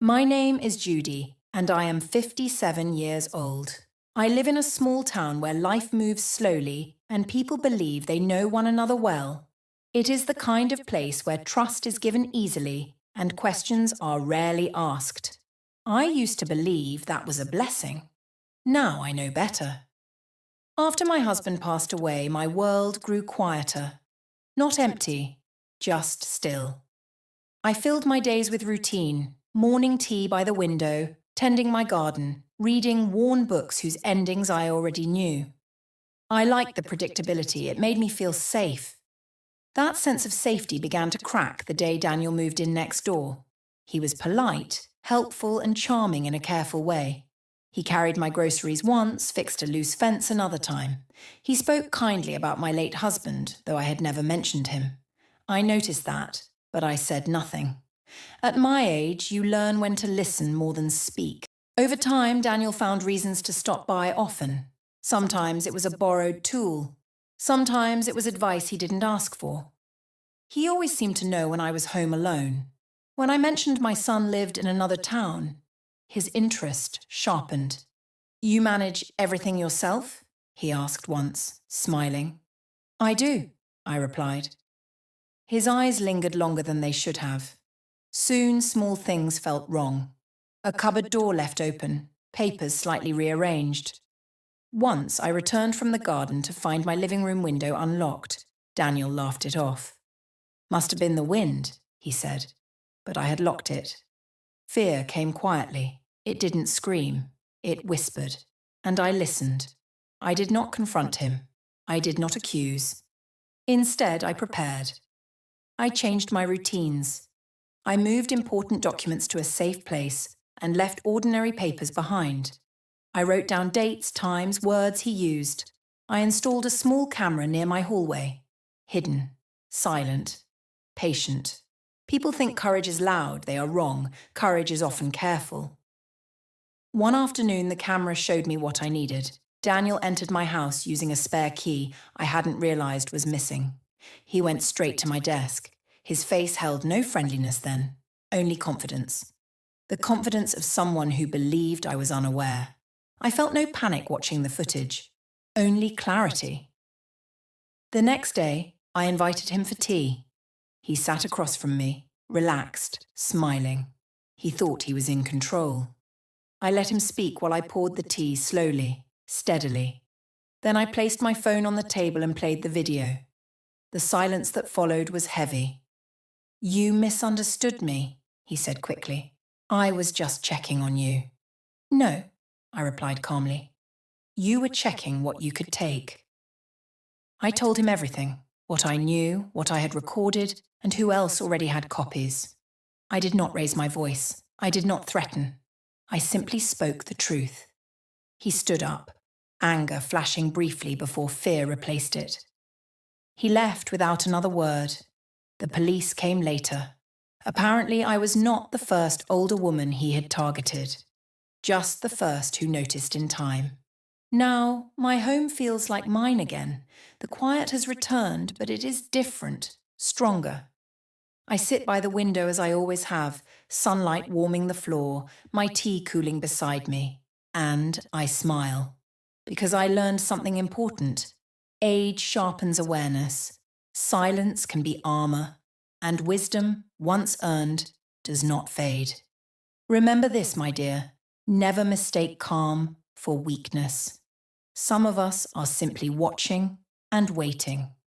My name is Judy, and I am 57 years old. I live in a small town where life moves slowly and people believe they know one another well. It is the kind of place where trust is given easily and questions are rarely asked. I used to believe that was a blessing. Now I know better. After my husband passed away, my world grew quieter. Not empty, just still. I filled my days with routine, morning tea by the window, tending my garden, reading worn books whose endings I already knew. I liked the predictability, it made me feel safe. That sense of safety began to crack the day Daniel moved in next door. He was polite, helpful and charming in a careful way. He carried my groceries once, fixed a loose fence another time. He spoke kindly about my late husband, though I had never mentioned him. I noticed that, but I said nothing. At my age, you learn when to listen more than speak. Over time, Daniel found reasons to stop by often. Sometimes it was a borrowed tool. Sometimes it was advice he didn't ask for. He always seemed to know when I was home alone. When I mentioned my son lived in another town, his interest sharpened. "You manage everything yourself?" he asked once, smiling. "I do," I replied. His eyes lingered longer than they should have. Soon, small things felt wrong. A cupboard door left open, papers slightly rearranged. Once I returned from the garden to find my living room window unlocked. Daniel laughed it off. "Must have been the wind," he said, but I had locked it. Fear came quietly. It didn't scream. It whispered. And I listened. I did not confront him. I did not accuse. Instead, I prepared. I changed my routines. I moved important documents to a safe place and left ordinary papers behind. I wrote down dates, times, words he used. I installed a small camera near my hallway. Hidden, silent, patient. People think courage is loud. They are wrong. Courage is often careful. One afternoon, the camera showed me what I needed. Daniel entered my house using a spare key I hadn't realized was missing. He went straight to my desk. His face held no friendliness then, only confidence. The confidence of someone who believed I was unaware. I felt no panic watching the footage, only clarity. The next day, I invited him for tea. He sat across from me, relaxed, smiling. He thought he was in control. I let him speak while I poured the tea slowly, steadily. Then I placed my phone on the table and played the video. The silence that followed was heavy. "You misunderstood me," he said quickly. "I was just checking on you." "No," I replied calmly. "You were checking what you could take." I told him everything, what I knew, what I had recorded, and who else already had copies. I did not raise my voice. I did not threaten. I simply spoke the truth. He stood up, anger flashing briefly before fear replaced it. He left without another word. The police came later. Apparently, I was not the first older woman he had targeted, just the first who noticed in time. Now, my home feels like mine again. The quiet has returned, but it is different, stronger. I sit by the window as I always have, sunlight warming the floor, my tea cooling beside me. And I smile. Because I learned something important. Age sharpens awareness. Silence can be armor. And wisdom, once earned, does not fade. Remember this, my dear. Never mistake calm for weakness. Some of us are simply watching and waiting.